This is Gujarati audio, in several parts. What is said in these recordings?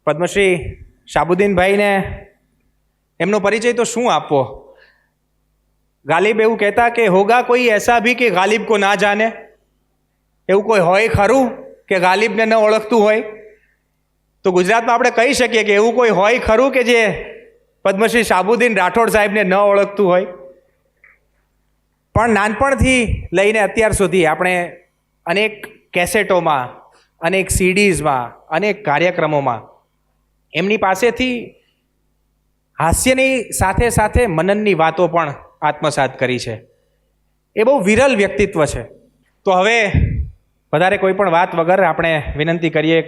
પદ્મશ્રી શાહબુદ્દીનભાઈને એમનો પરિચય તો શું આપવો? ગાલિબ એવું કહેતા કે હોગા કોઈ એસા ભી કે ગાલિબ કો ના જાને. એવું કોઈ હોય ખરું કે ગાલિબને ન ઓળખતું હોય? તો ગુજરાતમાં આપણે કહી શકીએ કે એવું કોઈ હોય ખરું કે જે પદ્મશ્રી શાહબુદ્દીન રાઠોડ સાહેબને ન ઓળખતું હોય? પણ નાનપણથી લઈને અત્યાર સુધી આપણે અનેક કેસેટોમાં, અનેક સીડીઝમાં, અનેક કાર્યક્રમોમાં એમની પાસેથી હાસ્યની સાથે સાથે મનનની વાતો પણ આત્મસાત કરી છે. એ બહુ વિરલ વ્યક્તિત્વ છે. તો હવે વધારે કોઈ પણ વાત વગર આપણે વિનંતી કરીએ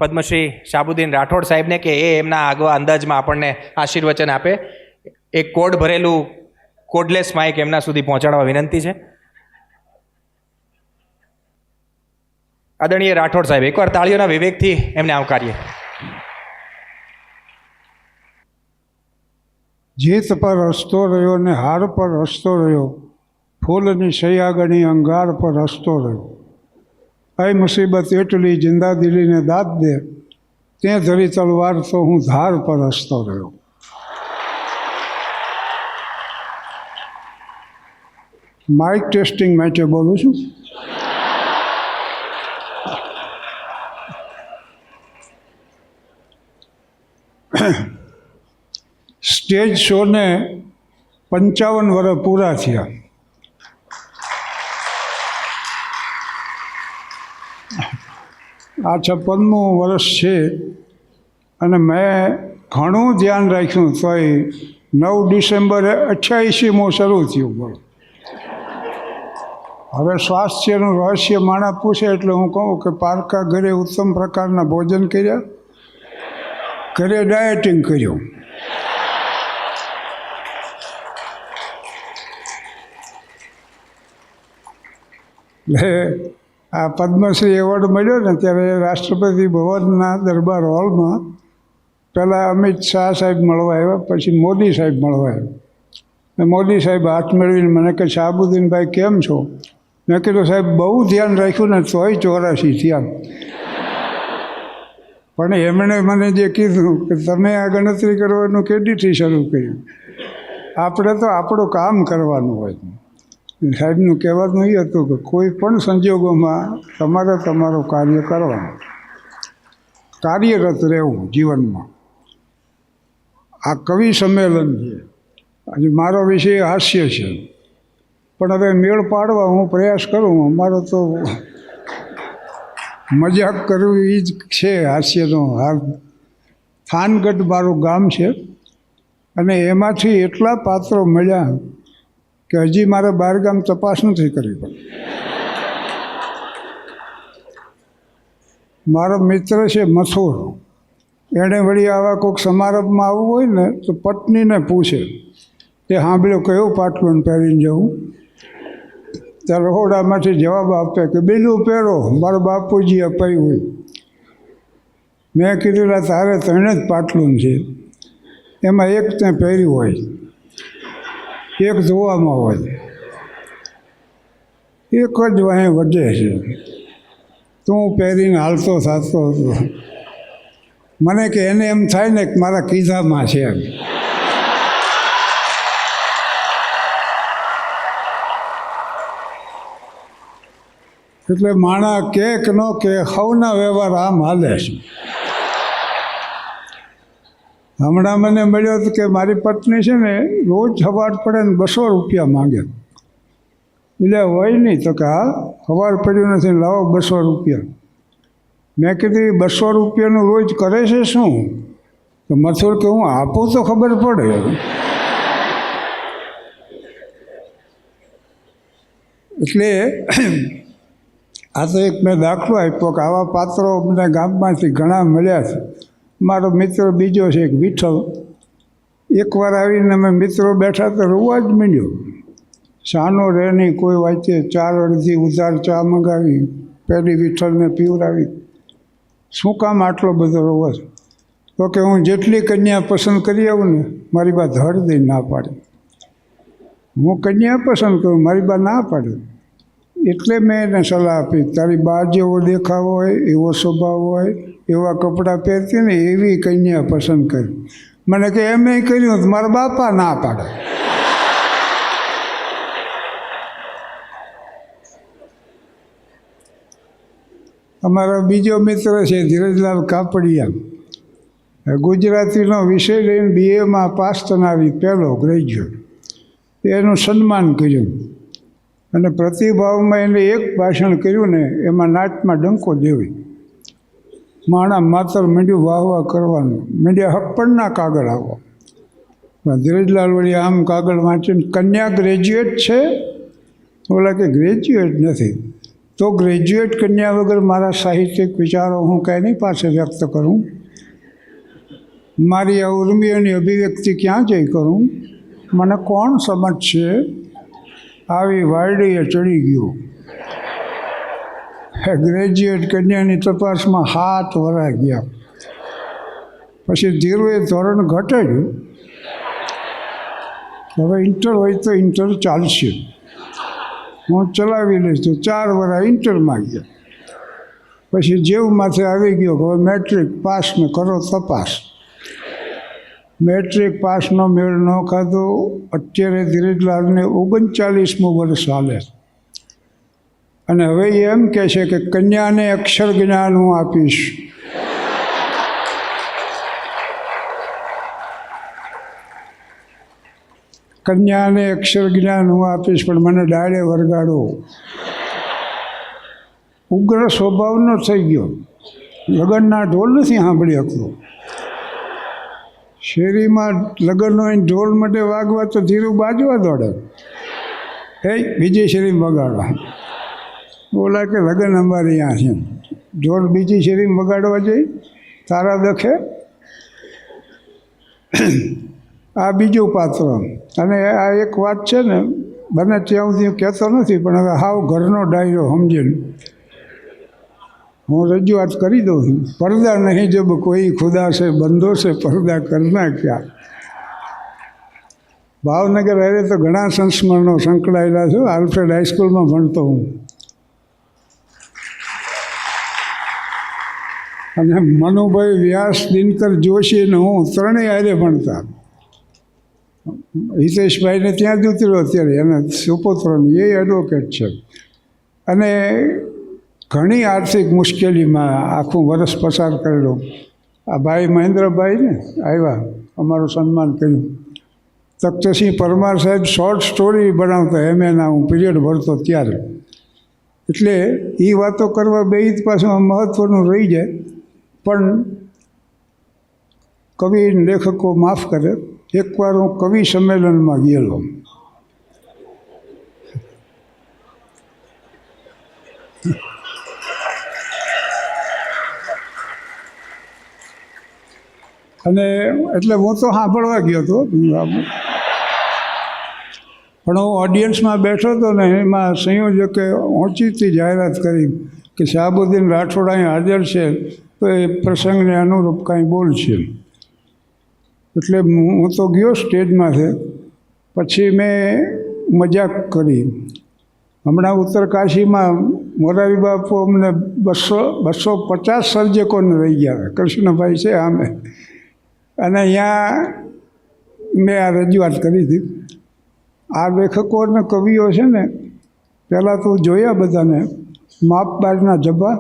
પદ્મશ્રી શાહબુદ્દીન રાઠોડ સાહેબને કે એ એમના આગવા અંદાજમાં આપણને આશીર્વચન આપે. એક કોડ ભરેલું કોડલેસ માઇક એમના સુધી પહોંચાડવા વિનંતી છે. આદરણીય રાઠોડ સાહેબ, એકવાર તાળીઓના વિવેકથી એમને આવકારીએ. જીત પર હસતો રહ્યો ને હાર પર હસતો રહ્યો, ફૂલની સૈયાગણી અંગાર પર હસતો રહ્યો. આઈ મુસીબત એટલી જિંદાદિલીને દાદ દે, તે ધરી તલવાર તો હું ધાર પર હસતો રહ્યો. માઇક ટેસ્ટિંગ માટે બોલું છું. સ્ટેજ શોને 55 વર્ષ પૂરા થયા. આ 56મું વર્ષ છે અને મેં ઘણું ધ્યાન રાખ્યું તોય 9 ડિસેમ્બરે 88મું શરૂ થયું. બોલો, હવે સ્વાસ્થ્યનું રહસ્ય માણસ પૂછે એટલે હું કહું કે પારકા ઘરે ઉત્તમ પ્રકારના ભોજન કર્યા, ઘરે ડાયટિંગ કર્યું. એટલે આ પદ્મશ્રી એવોર્ડ મળ્યો ને ત્યારે રાષ્ટ્રપતિ ભવનના દરબાર હોલમાં પહેલાં અમિત શાહ સાહેબ મળવા આવ્યા, પછી મોદી સાહેબ મળવા આવ્યા. મોદી સાહેબ હાથ મેળવીને મને કે શાહબુદ્દીનભાઈ કેમ છો? મેં કીધું સાહેબ બહુ ધ્યાન રાખ્યું ને તોય 84 થયા. પણ એમણે મને જે કીધું કે તમે આ ગણતરી કરવાનું કેદીથી શરૂ કર્યું? આપણે તો આપણું કામ કરવાનું હોય. સાહેબનું કહેવાનું એ હતું કે કોઈ પણ સંજોગોમાં તમારે તમારું કાર્ય કરવાનું, કાર્યરત રહેવું જીવનમાં. આ કવિ સંમેલન છે, આજે મારો વિષય હાસ્ય છે, પણ હવે મેળ પાડવા હું પ્રયાસ કરું. અમારો તો મજાક કરવું એ જ છે હાસ્યનો. હાલ થાનગઢ મારું ગામ છે અને એમાંથી એટલા પાત્રો મળ્યા કે હજી મારે બહારગામ તપાસ નથી કરવી પડે. મારો મિત્ર છે મથુર, એણે વળી આવા કોઈક સમારંભમાં આવવું હોય ને તો પત્નીને પૂછે કે સાંભળ્યો કયો પાટલું પહેરીને જવું? ત્યારે રહોડામાંથી જવાબ આપે કે બીજું પહેરો, મારા બાપુજી અપાયું હોય. મેં કીધું તારે 3 જ પાટલું છે, એમાં એક તે પહેર્યું હોય, એક ધોવામાં હોય, એક જ વાંહે વધે છે. તું પહેરીને હાલતો થતો હતો. મને કે એને એમ થાય ને કે મારા કીધામાં છે. એટલે માણા કે ન કે સૌના વ્યવહાર આમ હાલે છે. હમણાં મને મળ્યો હતો કે મારી પત્ની છે ને રોજ સવાર પડે ને 200 રૂપિયા માગે. એટલે હોય નહીં તો કે હા સવાર પડ્યું નથી, લાવો 200 રૂપિયા. મેં કીધું 200 રૂપિયાનું રોજ કરે છે શું? તો મથુર કે હું આપું તો ખબર પડે. એટલે આ તો એક મેં દાખલો આપ્યો કે આવા પાત્રો મને ગામમાંથી ઘણા મળ્યા છે. મારો મિત્ર બીજો છે એક વિઠ્ઠલ, એકવાર આવીને અમે મિત્રો બેઠા તો રોવા જ માંડ્યો. શાનો રહે નહીં, કોઈ વાંચે 4 અડધી ઉધાર ચા મંગાવી, પહેલી વિઠ્ઠલને પીવડાવી. શું કામ આટલો બધો રોવો છે? તો કે હું જેટલી કન્યા પસંદ કરી આવું ને મારી બા ધડ દઈ ના પાડે. હું કન્યા પસંદ કરું, મારી બા ના પાડે. એટલે મેં એને સલાહ આપી, તારી બા જેવો દેખાવ હોય, એવો સ્વભાવ હોય, એવા કપડાં પહેરતી ને એવી કન્યા પસંદ કરી. મને કે એમ કર્યું તો મારા બાપા ના પાડે. અમારો બીજો મિત્ર છે ધીરજલાલ કાપડિયા, ગુજરાતીનો વિષય લઈને BA પાસ થનારી પહેલો ગ્રેજ્યુએટ. એનું સન્માન કર્યું અને પ્રતિભાવમાં એને એક ભાષણ કર્યું ને એમાં નાટમાં ડંકો દેવી. માણા માતર માંડ્યું વાહ વાહ કરવાનું, માંડ્યા હક પણ ના કાગળ આવો. ધીરજલાલ વળી આમ કાગળ વાંચીને, કન્યા ગ્રેજ્યુએટ છે? ઓલા કે ગ્રેજ્યુએટ નથી. તો ગ્રેજ્યુએટ કન્યા વગર મારા સાહિત્યિક વિચારો હું કંઈની પાસે વ્યક્ત કરું? મારી આ ઉર્મિઓની અભિવ્યક્તિ ક્યાં જઈ કરું? મને કોણ સમજશે? આવી વાયડીએ ચડી ગયું. ગ્રેજ્યુએટ કન્યાની તપાસમાં 7 વર્ષ ગયા. પછી ધીરુએ ધોરણ ઘટાડ્યું. હવે ઇન્ટર હોય તો ઇન્ટર ચાલશે, હું ચલાવી લઈશ. તો 4 વર્ષ ઇન્ટરમાં ગયા. પછી જેવું માથે આવી ગયો હવે મેટ્રિક પાસ ને કરો તપાસ. મેટ્રિક પાસનો મેળ ન ખાધો. અત્યારે ધીરજલાલને 39મું વર્ષ હાલે અને હવે એમ કહે છે કે કન્યાને અક્ષર જ્ઞાન હું આપીશ. કન્યાને અક્ષર જ્ઞાન હું આપીશ, પણ મને ડાળે વરગાડો. ઉગ્ર સ્વભાવનો થઈ ગયો. લગ્નના ઢોલ નથી સાંભળી શકતો. શેરીમાં લગ્ન હોય ઢોલ માટે વાગવા તો ધીરું બાજવા દોડે. બીજી શેરીમાં વગાડવા. બોલા કે લગ્ન અમારે અહીંયા છે, ઢોલ બીજી શેરીમાં વગાડવા જઈ તારા દખે. આ બીજું પાત્ર. અને આ એક વાત છે ને, બને ત્યાં સુધી કહેતો નથી, પણ હવે હાવ ઘરનો ડાયરો સમજીને હું રજૂઆત કરી દઉં છું. પડદા નહીં જબ કોઈ ખુદા છે બંધો છે પડદા કરના ક્યાં. ભાવનગર અરે તો ઘણા સંસ્મરણો સંકળાયેલા છું. આલ્ફ્રેડ હાઈસ્કૂલમાં ભણતો હું અને મનુભાઈ વ્યાસ, દિનકર જોશી અને હું ત્રણેય હારે ભણતા. હિતેશભાઈને ત્યાં જ ઉતર્યો અત્યારે, એના સુપુત્રને એ એડવોકેટ છે. અને ઘણી આર્થિક મુશ્કેલીમાં આખું વર્ષ પસાર કરેલો. આ ભાઈ મહેન્દ્રભાઈ ને આવ્યા, અમારું સન્માન કર્યું. તખ્તસિંહ પરમાર સાહેબ શોર્ટ સ્ટોરી બનાવતા, એના હું પીરિયડ ભરતો ત્યારે. એટલે એ વાતો કરવા બે પાછું મહત્ત્વનું રહી જાય. પણ કવિ લેખકો માફ કરે. એકવાર હું કવિ સંમેલનમાં ગયેલો. અને એટલે હું તો સાંભળવા ગયો હતો, પણ હું ઓડિયન્સમાં બેઠો હતો ને એમાં સંયોજકે ઊંચીથી જાહેરાત કરી કે શાહબુદ્દીન રાઠોડ અહીં હાજર છે, તો એ પ્રસંગને અનુરૂપ કાંઈ બોલશે. એટલે હું તો ગયો સ્ટેજમાંથી. પછી મેં મજાક કરી. હમણાં ઉત્તરકાશીમાં મોરારી બાપુ અમને 250 સર્જકોને રહી ગયા, કૃષ્ણભાઈ છે આમે. અને અહીંયા મેં આ રજૂઆત કરી હતી. આ લેખકો અને કવિઓ છે ને, પહેલાં તો જોયા બધાને, માપ બારના જબ્બા,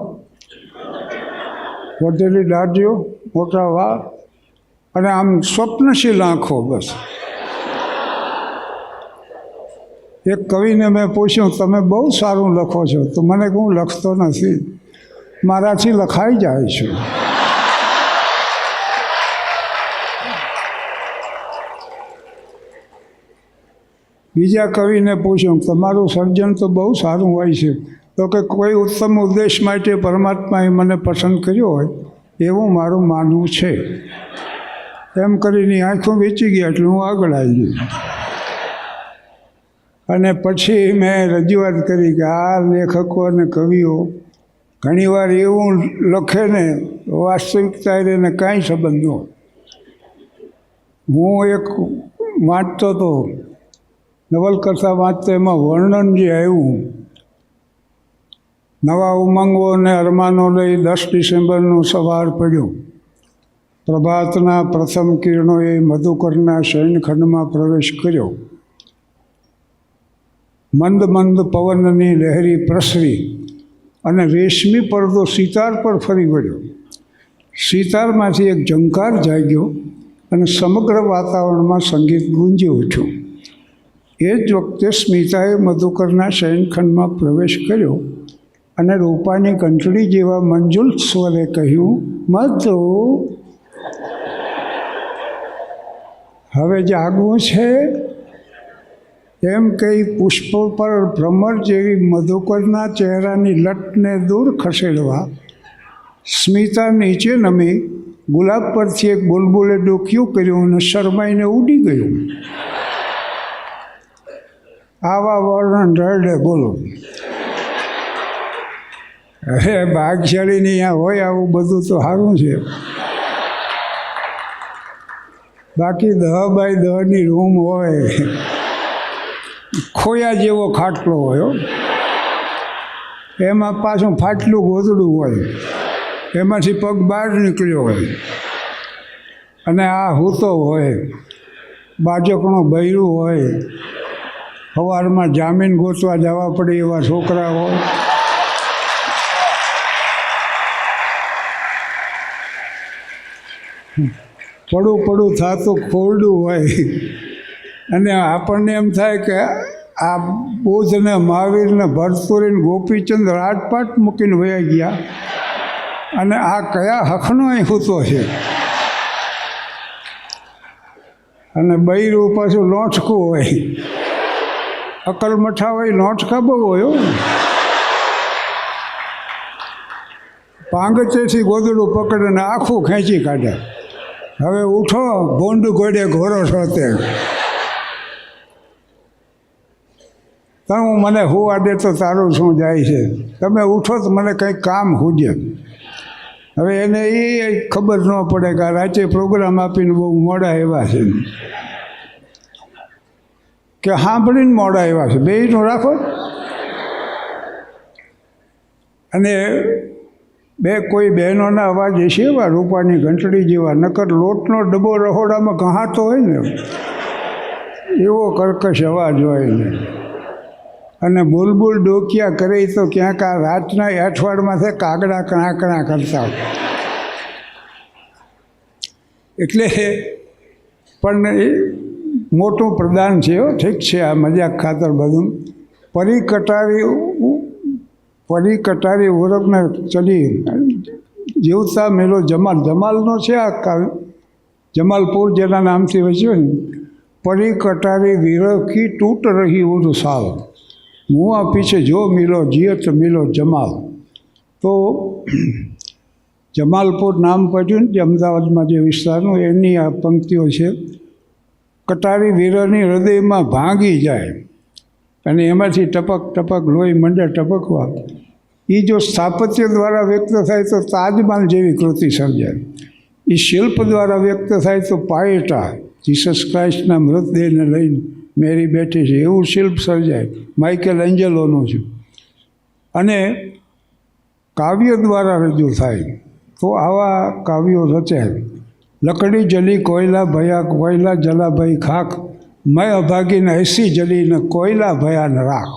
વધેલી દાઢીઓ, મોટા વાળ અને આમ સ્વપ્નશીલ આંખો. બસ એક કવિને મેં પૂછ્યું, તમે બહુ સારું લખો છો? તો મને હું લખતો નથી, મારાથી લખાઈ જાય છે. બીજા કવિને પૂછ્યું, તમારું સર્જન તો બહુ સારું હોય છે, તો કે કોઈ ઉત્તમ ઉદ્દેશ માટે પરમાત્માએ મને પસંદ કર્યો હોય એવું મારું માનવું છે. એમ કરીને આંખો વેચી ગયા એટલે હું આગળ આવી ગયો. અને પછી મેં રજૂઆત કરી કે આ લેખકો અને કવિઓ ઘણીવાર એવું લખે ને વાસ્તવિકતા એને કાંઈ સંબંધ ન હોય. હું એક વાંચતો હતો, નવલકથા વાંચતો, એમાં વર્ણન જે આવ્યું નવા ઉમંગો અને અરમાનો લઈ 10 ડિસેમ્બરનું સવાર પડ્યું. પ્રભાતના પ્રથમ કિરણોએ મધુકરના શયનખંડમાં પ્રવેશ કર્યો. મંદ મંદ પવનની લહેરી પ્રસરી અને રેશમી પડદો સિતાર પર ફરી વળ્યો. સિતારમાંથી એક ઝંકાર જાગ્યો અને સમગ્ર વાતાવરણમાં સંગીત ગુંજી ઉઠ્યું. એ જ વખતે સ્મિતાએ મધુકરના શયનખંડમાં પ્રવેશ કર્યો અને રૂપાની ઘંટડી જેવા મંજુલ સ્વરે કહ્યું, મધુ, હવે જાગવું છે. એમ કહી પુષ્પ પર ભ્રમર જેવી મધુકરના ચહેરાની લટને દૂર ખસેડવા સ્મિતા નીચે નમી ગુલાબ પરથી એક બુલબુલે ડોકિયું કર્યું અને શરમાઈને ઉડી ગયું. આવા વર્ણન રડે બોલો. અરે ભાગશાળીની અહીંયા હોય આવું બધું તો સારું છે. બાકી 10 બાય 10ની રૂમ હોય, ખોયા જેવો ખાટલો હોય, એમાં પાછું ફાટલું ગોદડું હોય, એમાંથી પગ બહાર નીકળ્યો હોય અને આ હૂતો હોય, બાજકણો બૈરું હોય, સવારમાં જામીન ગોતવા જવા પડે એવા છોકરા હોય. પડું થતું ખોરડું હોય અને આપણને એમ થાય કે આ બુદ્ધને મહાવીરને ભરતુરીને ગોપીચંદ રાજપાટ મૂકીને વયા ગયા અને આ કયા હકનો અહીં હૂતો છે. અને બૈરું પાછું લોંચકું હોય, અકલ મઠા હોય, લોંચકા બહુ હોય. પાંગચેથી ગોદડું પકડીને આખું ખેંચી કાઢે. હવે ઉઠો, ભૂંડ ઘોડે ઘોરો છો તે તમે મને હુવા દે તો તારું શું જાય છે. તમે ઉઠો તો મને કંઈક કામ હુજે. હવે એને એ ખબર ન પડે કે રાતે પ્રોગ્રામ આપીને બહુ મોડા એવા છે કે સાંભળીને મોડા એવા છે. બેયનું રાખો. અને કોઈ બહેનોના અવાજ હશે એવા રૂપાની ઘંટડી જેવા, નકર લોટનો ડબ્બો રહોડામાં કહાતો હોય ને એવો કર્કશ અવાજ હોય ને. અને બુલબુલ ડોકિયા કરે તો ક્યાંક આ રાતના અઠવાડમાંથી કાગડા કણાકણા કરતા હોય. એટલે પણ એ મોટું પ્રદાન છે. ઠીક છે, આ મજાક ખાતર બધું. પરી કટારી ઓરખને ચલી જીવતા મેલો જમાલનો છે આ કાવ્ય. જમાલપુર જેના નામથી વચ્યો ને, પરી કટારી વિરખી તૂટ રહી ઉર સાલ, મુઆ પીછે જો મિલો જીયત મિલો જમાલ. તો જમાલપુર નામ પડ્યું ને જે અમદાવાદમાં જે વિસ્તારનું, એની આ પંક્તિઓ છે. કટારી વીરની હૃદયમાં ભાંગી જાય અને એમાંથી ટપક ટપક લોહી મંડે ટપકવા. એ જો સ્થાપત્ય દ્વારા વ્યક્ત થાય તો તાજમહાલ જેવી કૃતિ સર્જાય. એ શિલ્પ દ્વારા વ્યક્ત થાય તો પાયેટા, જીસસ ક્રાઇસ્ટના મૃતદેહને લઈને મેરી બેઠી છે એવું શિલ્પ સર્જાય. માઇકેલ એન્જલોનું છે. અને કાવ્ય દ્વારા રજૂ થાય તો આવા કાવ્યો રચાય. લકડી જલી કોયલા ભયા, કોયલા જલા ભાઈ ખાક, મેં અભાગીને એસી જલીને કોયલા ભયાને રાખ.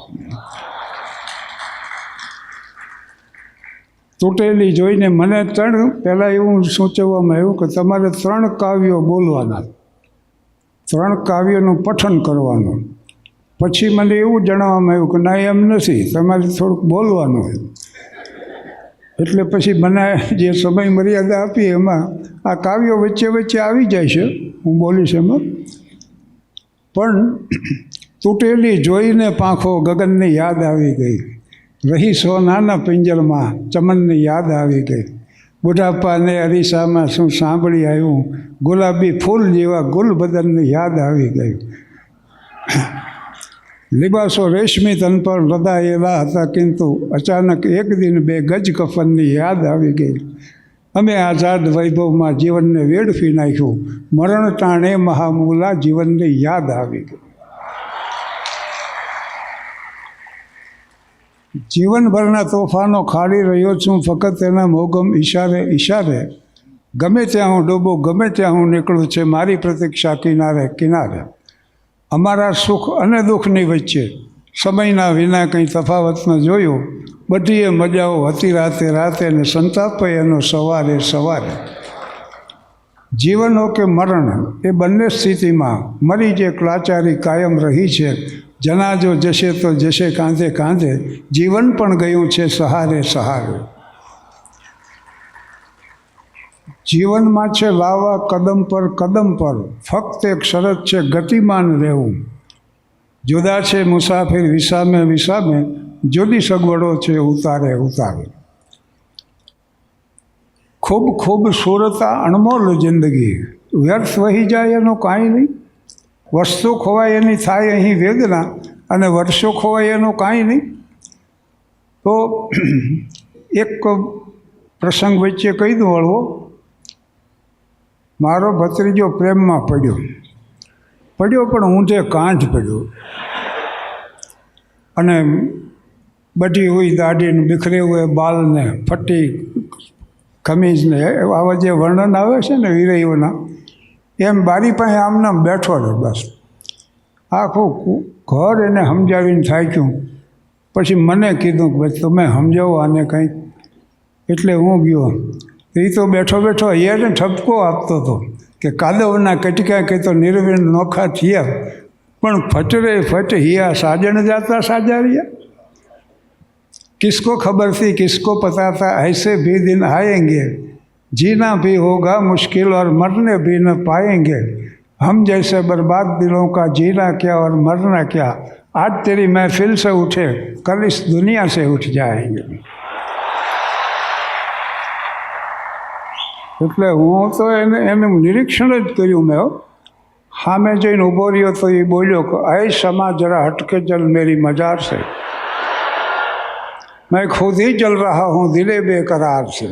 તૂટેલી જોઈને મને પહેલાં એવું સૂચવવામાં આવ્યું કે તમારે 3 કાવ્યો બોલવાના, 3 કાવ્યોનું પઠન કરવાનું. પછી મને એવું જણાવવામાં આવ્યું કે ના, એમ નથી, તમારે થોડુંક બોલવાનું હોય. એટલે પછી મને જે સમય મર્યાદા આપી એમાં આ કાવ્યો વચ્ચે વચ્ચે આવી જાય છે, હું બોલીશ એમાં. પણ તૂટેલી જોઈને પાંખો ગગનની યાદ આવી ગઈ, રહી સોનાના પિંજરમાં ચમનની યાદ આવી ગઈ. બુઢાપાને અરીસામાં શું સાંભળી આવ્યું, ગુલાબી ફૂલ જેવા ગુલબદનની યાદ આવી ગઈ. લિબાસો રેશમી તન પર લદાયેલા હતા, કિંતુ અચાનક એક દિન 2 ગજ કફનની યાદ આવી ગઈ. અમે આઝાદ વૈભવમાં જીવનને વેડફી નાખ્યું, મરણ ટાણે મહામૂલા જીવનની યાદ આવી ગઈ. જીવનભરના તોફાનો ખાડી રહ્યો છું ફક્ત એના મોગમ ઈશારે ઈશારે. ગમે ત્યાં હું ડૂબું, ગમે ત્યાં હું નીકળું છે મારી પ્રતીક્ષા કિનારે કિનારે. અમારા સુખ અને દુઃખની વચ્ચે સમયના વિના કંઈ તફાવત ન જોયું. બધીએ મજાઓ હતી રાતે રાતે ને સંતાપ એનો સવારે સવારે. જીવન હો કે મરણ એ બંને સ્થિતિમાં મરી જે લાચારી કાયમ રહી છે. જનાજો જશે તો જશે કાંધે કાંધે, જીવન પણ ગયું છે સહારે સહારે. જીવનમાં છે લાવા કદમ પર ફક્ત એક શરત છે ગતિમાન રહેવું. જુદા છે મુસાફિર વિસામે વિસામે, જુદી સગવડો છે ઉતારે ઉતારે. ખૂબ ખૂબસૂરત અણમોલ જિંદગી, વ્યર્થ વહી જાય એનું કાંઈ નહીં. વસ્તુ ખોવાય એની થાય અહીં વેદના, અને વર્ષો ખોવાય એનું કાંઈ નહીં. તો એક પ્રસંગ વચ્ચે કહી દઉં હળવો. મારો ભત્રીજો પ્રેમમાં પડ્યો પણ ઊંધે કાંઠ પડ્યો, અને બધી હુઈ દાઢીને બિખરે હુએ બાલને ફટી ખમીજને આવા જે વર્ણન આવે છે ને વીરઈઓના, એમ બારી પાસે આમનામ બેઠો રહ્યો. બસ આખું ઘર એને સમજાવીને થાક્યું. પછી મને કીધું કે ભાઈ તમે સમજાવો આને કંઈક. એટલે હું ગયો. એ તો બેઠો બેઠો એને ઠપકો આપતો હતો કે કાદવના કટકા કે તો નિર્વિણ નોખા થયા, પણ ફટરે ફટ હિયા સાજણ જાતા સાજારિયા. किसको खबर थी किसको पता था ऐसे भी दिन आएंगे, जीना भी होगा मुश्किल और मरने भी न पाएंगे. हम जैसे बर्बाद दिलों का जीना क्या और मरना क्या, आज तेरी महफिल से उठे कल इस दुनिया से उठ जाएंगे. એટલે હું તો એનું નિરીક્ષણ જ કર્યું મેં. સામે જઈને ઊભો રહ્યો તો એ બોલ્યો કે ऐ समा जरा हटके जल मेरी मजार से, मैं खुद ही जल रहा हूँ दिले बेकरार से.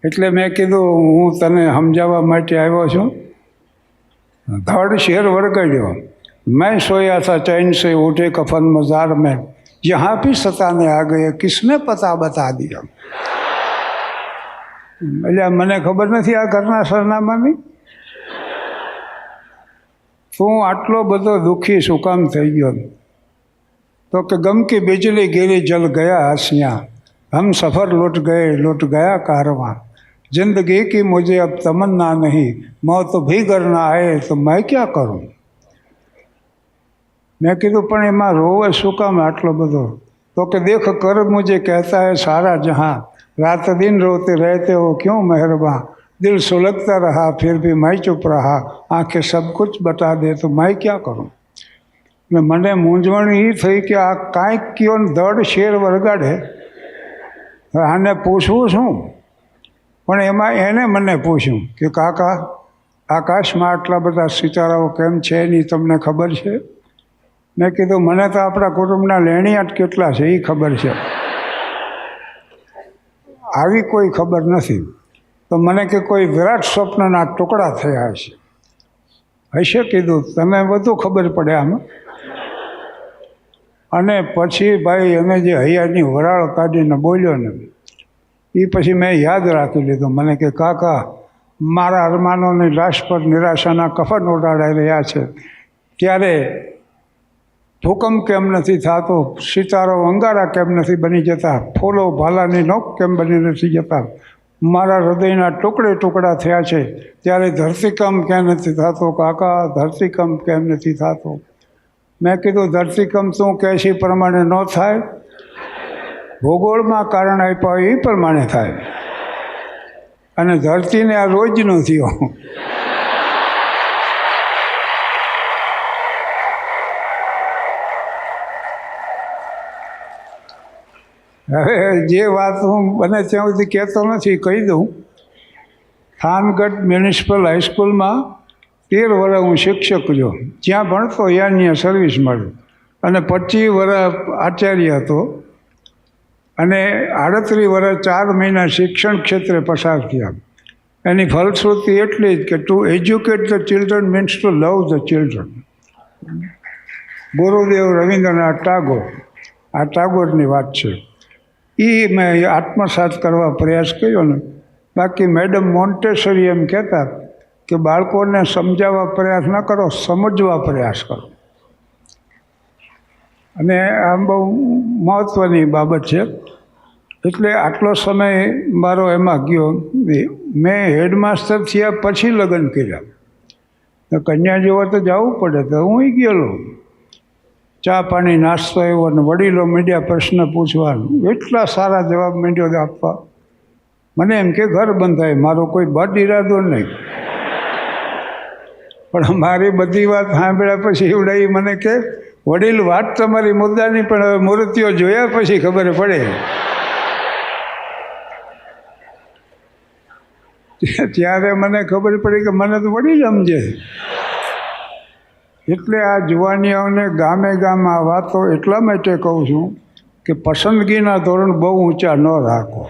એટલે મેં કીધું હું તને સમજાવવા માટે આવ્યો છું. ધડ શેર વળગાડ્યો. मैं सोया था चैन से उठे कफन मजार में, यहाँ भी सताने आ गए किसने पता बता दिया. એટલે મને ખબર નથી આ ઘરના સરનામાની. તું આટલો બધો દુઃખી શું કામ થઈ ગયો? तो कि गम की बिजली गिरी जल गया आसियाँ, हम सफ़र लुट गया कारवां. जिंदगी की मुझे अब तमन्ना नहीं, मौत भी घर ना आए तो मैं क्या करूं. मैं कीधुं पण एमां रोवे शुं काम आटलो बधो? तो कि देख कर मुझे कहता है सारा जहां, रात दिन रोते रहते हो क्यों मेहरबान. दिल सुलगता रहा फिर भी मैं चुप रहा, आंखें सब कुछ बता दे तो मैं क्या करूं. ને મને મૂંઝવણ એ થઈ કે આ કાંઈક કયો ને ધડ શેર વળગાડે, આને પૂછવું શું. પણ એમાં એને મને પૂછ્યું કે કાકા આકાશમાં આટલા બધા સિતારાઓ કેમ છે એની તમને ખબર છે? મેં કીધું મને તો આપણા કુટુંબના લેણિયાટ કેટલા છે એ ખબર છે, આવી કોઈ ખબર નથી. તો મને કે કોઈ વિરાટ સ્વપ્નના ટુકડા થયા હશે. કીધું તને બધું ખબર પડે આમાં. અને પછી ભાઈ એને જે હૈયાની વરાળ કાઢીને બોલ્યો ને એ પછી મેં યાદ રાખી લીધું. મને કે કાકા મારા અરમાનોની લાશ પર નિરાશાના કફન ઓઢાડાઈ રહ્યા છે, ત્યારે ભૂકંપ કેમ નથી થતો, સિતારો અંગારા કેમ નથી બની જતા, ફૂલો ભાલાની નોક કેમ બની નથી જતા, મારા હૃદયના ટુકડે ટુકડા થયા છે, ત્યારે ધરતીકંપ કેમ નથી થતો કાકા, ધરતીકંપ કેમ નથી થતો. મેં કીધું ધરતીકંપ તું કહે છે એ પ્રમાણે ન થાય, ભૂગોળમાં કારણ આપ્યા એ પ્રમાણે થાય. અને ધરતીને આ રોજનો થયો. હવે જે વાત હું બને ત્યાં સુધી કહેતો નથી કહી દઉં. થાનગઢ મ્યુનિસિપલ હાઈસ્કૂલમાં 13 વર્ષ હું શિક્ષક રહ્યો. જ્યાં ભણતો ત્યાં સર્વિસ મળી, અને 25 વર્ષ આચાર્ય હતો, અને 38 વર્ષ 4 મહિના શિક્ષણ ક્ષેત્રે પસાર થયા. એની ફલશ્રુતિ એટલી જ કે to educate the children means to love the children. Gurudev Rabindranath Tagore. આ ટાગોરની વાત છે. એ મેં આત્મસાત કરવા પ્રયાસ કર્યો ને. બાકી મેડમ મોન્ટેસરી એમ કહેતા કે બાળકોને સમજાવવા પ્રયાસ ન કરો, સમજવા પ્રયાસ કરો. અને આ બહુ મહત્ત્વની બાબત છે. એટલે આટલો સમય મારો એમાં ગયો. મેં હેડમાસ્ટર થયા પછી લગ્ન કર્યા. તો કન્યા જેવો તો જવું પડે, તો હું ગયેલો. ચા પાણી નાસ્તો એવો ને વડીલો મીડિયા પ્રશ્ન પૂછવાનું, એટલા સારા જવાબ માંડ્યો આપવા. મને એમ કે ઘર બંધાય, મારો કોઈ બદ ઈરાદો નહીં. પણ મારી બધી વાત સાંભળ્યા પછી એવડાવી મને કે વડીલ વાત તમારી મુદ્દાની, પણ હવે મૂર્તિઓ જોયા પછી ખબર પડે. ત્યારે મને ખબર પડી કે મને તો વડીલ સમજે. એટલે આ જુવાનીઓને ગામે ગામ આ વાતો એટલા માટે કહું છું કે પસંદગીના ધોરણ બહુ ઊંચા ન રાખો.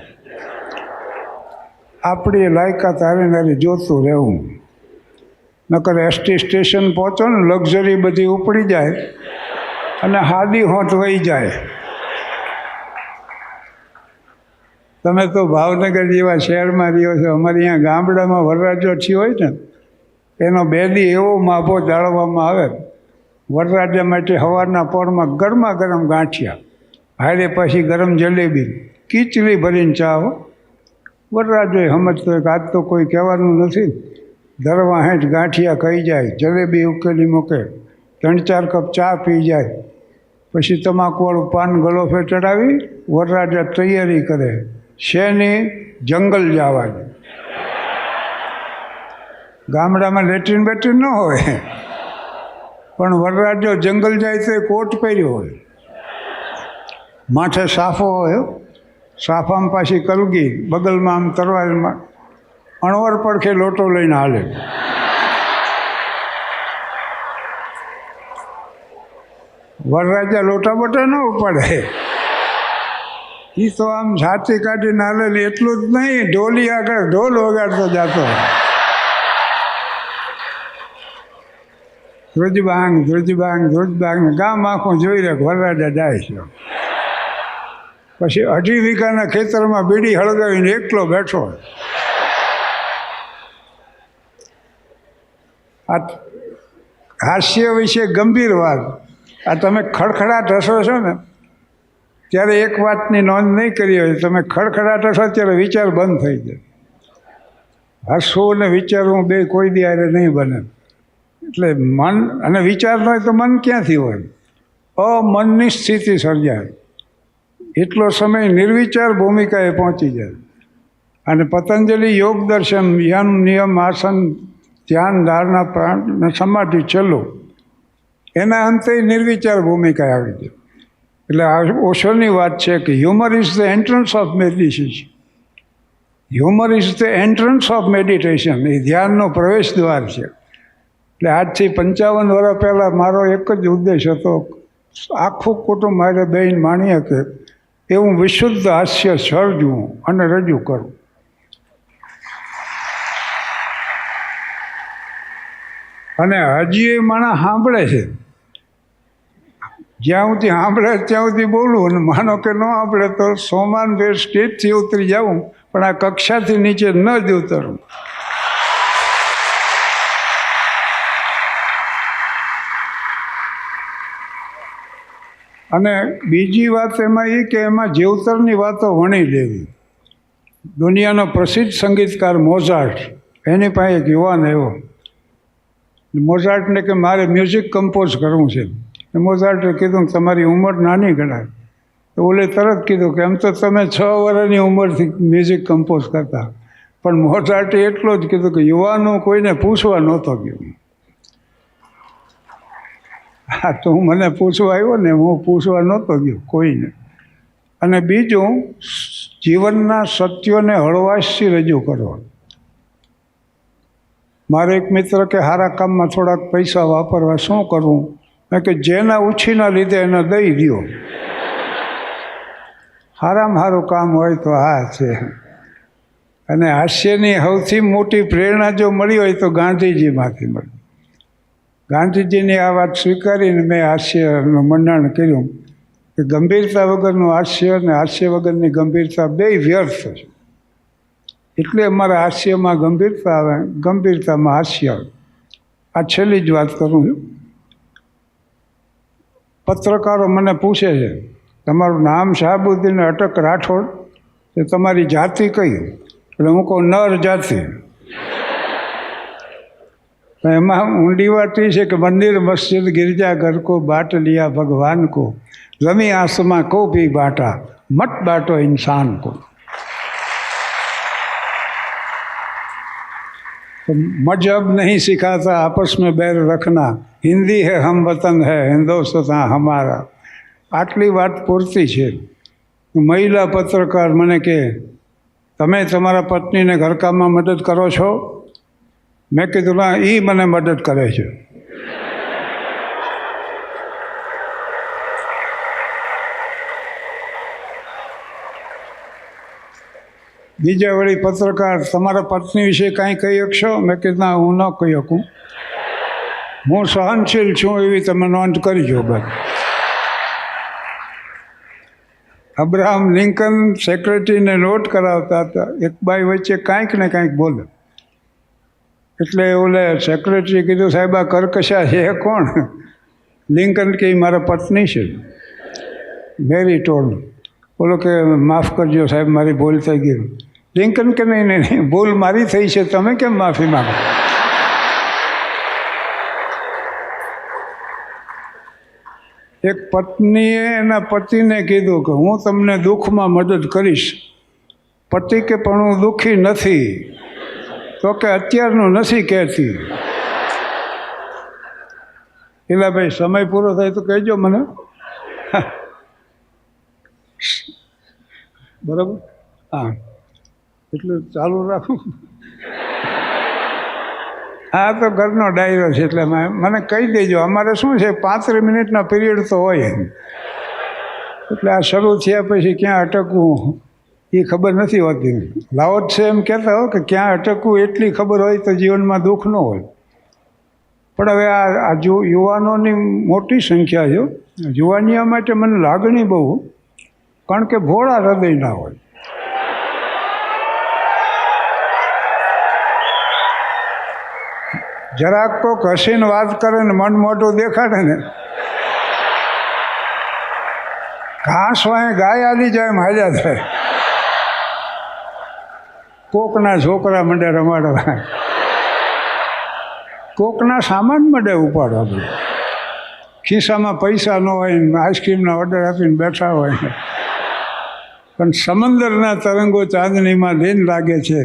આપણી લાયકાત હારે નારી જોતું રહેવું. નકર એસટી સ્ટેશન પહોંચો ને લક્ઝરી બધી ઉપડી જાય અને હાદી હોંઠ વહી જાય. તમે તો ભાવનગર જેવા શહેરમાં રહ્યો છો, અમારે અહીંયા ગામડામાં વરરાજો થયો હોય ને એનો બેદી એવો માભો જાળવવામાં આવે. વરરાજા માટે સવારના પોરમાં ગરમા ગરમ ગાંઠિયા, હારે પછી ગરમ જલેબી, ખીચડી ભરીને ચા. વરરાજોએ સમજતો કે આજ તો કોઈ કહેવાનું નથી, ધરવા હેઠ ગાંઠિયા ખાઈ જાય, જલેબી ઉકેલી મૂકે, 3-4 કપ ચા પી જાય, પછી તમાકુવાળું પાન ગલોફે ચડાવી વરરાજા તૈયારી કરે. શેની? જંગલ જવાની. ગામડામાં લેટ્રિન બેટ્રિન ન હોય, પણ વરરાજો જંગલ જાય તો કોટ પહેર્યો હોય, માથે સાફો હોય, સાફામાં પાછી કલગી, બગલમાં આમ તરવારમાં અણવર પડખે લોટો લઈને હાલે. વરરાજા લોટા બોટા ન ઉપાડે, એ તો આમ છાતી કાઢીને હાલે. એટલું જ નહીં, ઢોલી આગળ ઢોલ વગાડતો જતો. ધ્રુજબાંગ ધ્રુજબાંગ ધ્રુજબાંગ, ગામ આખું જોઈ રહે વરરાજા જાય છે. પછી 2.5 વીઘાના ખેતરમાં બીડી હળગાવીને એકલો બેઠો. આ હાસ્ય વિશે ગંભીર વાત. આ તમે ખડખડાટ હસો છો ને ત્યારે એક વાતની નોંધ નહીં કરી હોય, તમે ખડખડાટ હસો ત્યારે વિચાર બંધ થઈ જાય. હસવું ને વિચારવું બે કોઈ દી હારે નહીં બને. એટલે મન અને વિચાર ન હોય તો મન ક્યાંથી હોય? અમનની સ્થિતિ સર્જાય. એટલો સમય નિર્વિચાર ભૂમિકાએ પહોંચી જાય. અને પતંજલિ યોગ દર્શન, યમ નિયમ આસન ધ્યાન ધારણા પ્રાણ સમાધિ ચલો, એના અંતે નિર્વિચાર ભૂમિકાએ આવી જાય. એટલે આ ઓશોની વાત છે કે humour is the entrance of meditation. Humour is the entrance of meditation. એ ધ્યાનનો પ્રવેશ દ્વાર છે. એટલે આજથી 55 વર્ષ પહેલાં મારો એક જ ઉદ્દેશ હતો, આખું કુટુંબ મારે બેન માણીએ કે એવું વિશુદ્ધ હાસ્ય સર્જવું અને રજૂ કરવું. અને હજી એ માણસ સાંભળે છે. જ્યાં સુધી સાંભળે ત્યાં સુધી બોલું, અને માનો કે ન સાંભળે તો સોમાન ફેર સ્ટેજથી ઉતરી જાઉં, પણ આ કક્ષાથી નીચે ન જ ઉતરું. અને બીજી વાત એમાં એ કે એમાં જેવતરની વાતો વણી લેવી. દુનિયાનો પ્રસિદ્ધ સંગીતકાર મોઝાર્ટ, એની પાસે એક યુવાન આવ્યો. મોઝાર્ટને કે મારે મ્યુઝિક કમ્પોઝ કરવું છે. મોઝાર્ટે કીધું તમારી ઉંમર નાની ગણાય. તો ઓલે તરત કીધું કે એમ તો તમે 6 વર્ષની ઉંમરથી મ્યુઝિક કમ્પોઝ કરતા. પણ મોઝાર્ટે એટલો જ કીધું કે યુવાનો કોઈને પૂછવા નહોતો ગયો. હા, તો હું મને પૂછવા આવ્યો ને, હું પૂછવા નહોતો ગયો કોઈને. અને બીજું, જીવનના સત્યોને હળવાશથી રજૂ કરવા. મારો એક મિત્ર કે સારા કામમાં થોડાક પૈસા વાપરવા શું કરવું? મેં કે જેના ઉછીના લીધે એને દઈ દો. સારામાં સારું કામ હોય તો આ છે. અને હાસ્યની સૌથી મોટી પ્રેરણા જો મળી હોય તો ગાંધીજીમાંથી મળી. ગાંધીજીની આ વાત સ્વીકારીને મેં હાસ્યનું મંડાણ કર્યું. કે ગંભીરતા વગરનું હાસ્ય અને હાસ્ય વગરની ગંભીરતા બેય વ્યર્થ છે. એટલે અમારા હાસ્યમાં ગંભીરતા આવે, ગંભીરતામાં હાસ્ય આવે. આ છેલ્લી જ વાત કરું છું. પત્રકારો મને પૂછે છે, તમારું નામ શાહબુદ્દીન અટક રાઠોડ, તો તમારી જાતિ કઈ? એટલે હું કહું નર જાતિ. એમાં ઊંડી વાત એ છે કે મંદિર મસ્જિદ गिरजा घर को बाट लिया भगवान को, रमी आसमां को भी बांटा, मत बांटो इंसान को. तो मजहब नहीं सिखाता आपस में बैर रखना, हिंदी है हम वतन है हिंदुस्तान हमारा. આટલી વાત પૂરતી છે. મહિલા પત્રકાર મને કહે, તમે તમારા પત્નીને ઘરકામમાં મદદ કરો છો? મેં કીધું ના, એ મને મદદ કરે છે. બીજા વળી પત્રકાર, તમારા પત્ની વિશે કાંઈ કહી શકશો? મેં કીધું ના, હું ન કહી શકું. હું સહનશીલ છું એવી તમે નોંધ કરજો. બસ. અબ્રાહમ લિંકન સેક્રેટરીને નોટ કરાવતા હતા, એક બાઈ વચ્ચે કાંઈક ને કાંઈક બોલે, એટલે ઓલે સેક્રેટરી કીધું, સાહેબ આ કરકશા છે કોણ? લિંકન કે મારા પત્ની છે. Very told. બોલો કે માફ કરજો સાહેબ, મારી ભૂલ થઈ ગઈ. લિંકન કે નહીં નહીં, ભૂલ મારી થઈ છે, તમે કેમ માફી માગો? એક પત્નીએ એના પતિને કીધું કે હું તમને દુઃખમાં મદદ કરીશ. પતિ કે પણ હું દુઃખી નથી. તો કે અત્યારનું નથી કહેતી. એલા ભાઈ, સમય પૂરો થાય તો કહેજો મને. બરાબર? હા, એટલે ચાલુ રાખું. હા, તો ઘરનો ડાયરો છે એટલે મને કહી દેજો. અમારે શું છે, 35 મિનિટના પીરિયડ તો હોય, એટલે આ શરૂ થયા પછી ક્યાં અટકવું એ ખબર નથી હોતી. લાવત છે એમ કહેતા હો કે ક્યાં અટકવું એટલી ખબર હોય તો જીવનમાં દુઃખ ન હોય. પણ હવે આ યુવાનોની મોટી સંખ્યા છે. યુવાનિયા માટે મને લાગણી બહુ, કારણ કે ભોળા હૃદય ના હોય. જરાક કોક હસીને વાત કરે ને મન મોટું દેખાડે ને, ઘાસ વાય ગાય આલી જાય એમ હાલ્યા થાય. કોકના છોકરા મંડે રમાડવા, કોકના સામાન મંડે ઉપાડવા. બધું ખિસ્સામાં પૈસા ન હોય ને આઈસ્ક્રીમના ઓર્ડર આપીને બેઠા હોય. પણ સમંદરના તરંગો ચાંદનીમાં લીન લાગે છે,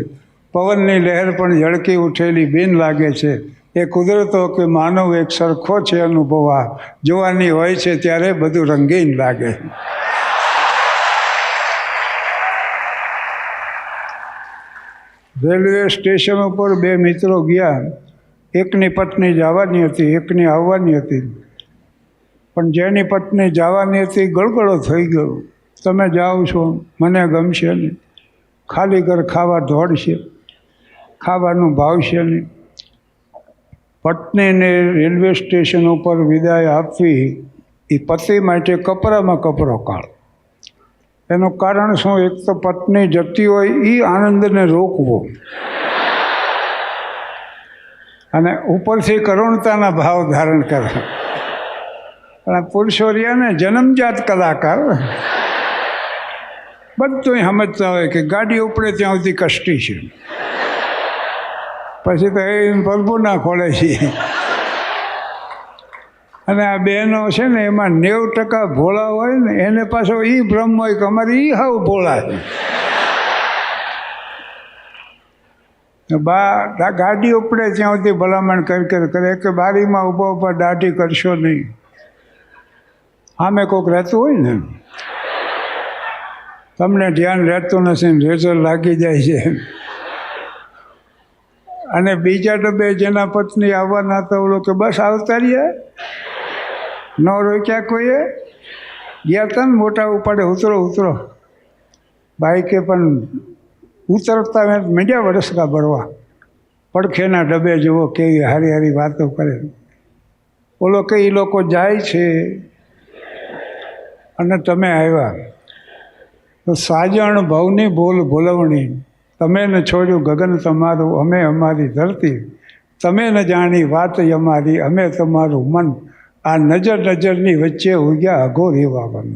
પવનની લહેર પણ ઝળકી ઉઠેલી બીન લાગે છે. એ કુદરતો કે માનવ એક સરખો છે અનુભવા, જોવાની હોય છે ત્યારે બધું રંગીન લાગે. રેલવે સ્ટેશન ઉપર બે મિત્રો ગયા. એકની પત્ની જવાની હતી, એકની આવવાની હતી. પણ જેની પત્ની જવાની હતી ગળગળો થઈ ગયો, તમે જાઓ છો મને ગમશે નહીં, ખાલી ઘર ખાવા દોડશે, ખાવાનું ભાવશે નહીં. પત્નીને રેલવે સ્ટેશન ઉપર વિદાય આપવી એ પતિ માટે કપરામાં કપરો કાળ. એનું કારણ શું? એક તો પત્ની જતી હોય એ આનંદને રોકવો, અને ઉપરથી કરુણતાના ભાવ ધારણ કરે. પણ પુરુષો રહ્યા ને જન્મજાત કલાકાર, બધું સમજતા હોય કે ગાડી ઉપડે ત્યાં સુધી કષ્ટી છે, પછી તો એ પ્રભુના ખોળે છે. અને આ બહેનો છે ને એમાં 90% ભોળા હોય ને, એને પાછો એ ભ્રમ હોય કે અમારે એ હાવ ભોળા છે. ગાડી ઉપડે ત્યાં સુધી ભલામણ કરે કે બારીમાં ઊભા ઊભા દાઢી કરશો નહીં. આમે કોઈક રહેતું હોય ને, તમને ધ્યાન રહેતું નથી ને રેઝર લાગી જાય છે. અને બીજા ડબ્બે જેના પત્ની આવવાના હતા ઓલો કે બસ આવતા રહ્યા, ન રોક્યા કોઈએ. ગયા હતા ને મોટા ઉપાડે, ઉતરો ઉતરો. બાઈકે પણ ઉતરતા મીડિયા વરસકા ભરવા. પડખેના ડબ્બે જુઓ કેવી હારી હારી વાતો કરે. ઓલો કે એ લોકો જાય છે, અને તમે આવ્યા તો સાજણ ભવની બોલ બોલવણી, તમે ન છોડ્યું ગગન તમારું, અમે અમારી ધરતી, તમે ન જાણી વાત અમારી, અમે તમારું મન, આ નજર નજરની વચ્ચે ઉગ્યા અઘોરી વાવન.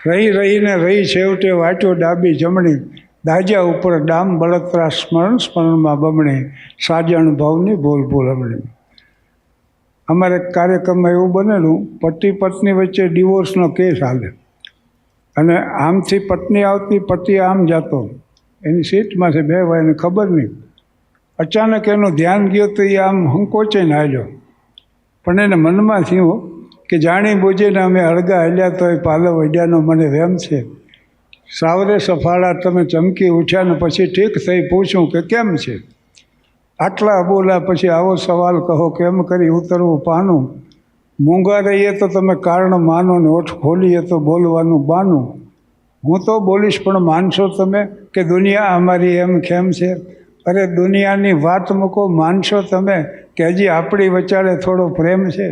રહીને રહી છેવટે વાટ્યો ડાબી જમણી, દાજ્યા ઉપર ડામ બળતરા સ્મરણ સ્મરણમાં બમણી, સાજણ ભવની બોલ બોલવણી. અમારે કાર્યક્રમમાં એવું બનેલું, પતિ પત્ની વચ્ચે ડિવોર્સનો કેસ હાલે અને આમથી પત્ની આવતી, પતિ આમ જતો, એની સીટમાંથી બે ભાઈને ખબર નહીં. અચાનક એનું ધ્યાન ગયું તો એ આમ સંકોચીને હાલ્યો, પણ એને મનમાં થયું કે જાણી બૂજીને અમે અળગા હલ્યા તો એ પાલવ અડ્યાનો મને વેમ છે. સાવરે સફાળા તમે ચમકી ઉઠ્યા ને પછી ઠીક થઈ પૂછું કે કેમ છે. આટલા બોલ્યા પછી આવો સવાલ કહો, કેમ કરી ઉતરવું પાનું, મૂંગા રહીએ તો તમે કારણ માનો ને ઓઠ ખોલીએ તો બોલવાનું બાનું. હું તો બોલીશ પણ માનશો તમે કે દુનિયા અમારી એમ કેમ છે. અરે દુનિયાની વાત મૂકો, માનશો તમે કે હજી આપણી વચારે થોડો પ્રેમ છે.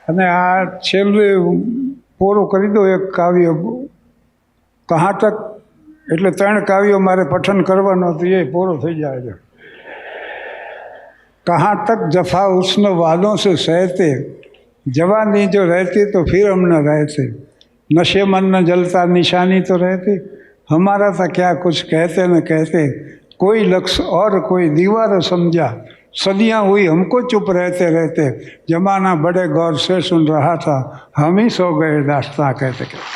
અને આ છેલ્લું પૂરું કરી દો એક કાવ્ય, કહાં તક, એટલે 3 કાવ્યો મારે પઠન કરવાનો હતું, એ પૂરો થઈ જાય છે. कहाँ तक जफा उष्ण वालों से सहते, जवानी जो रहती तो फिर हम न रहते, नशे मन न जलता निशानी तो रहती, हमारा था क्या कुछ कहते न कहते, कोई लक्ष्य और कोई दीवार समझा, सदियाँ हुई हमको चुप रहते रहते, जमाना बड़े गौर से सुन रहा था, हम ही सो गए दास्तां कहते कहते.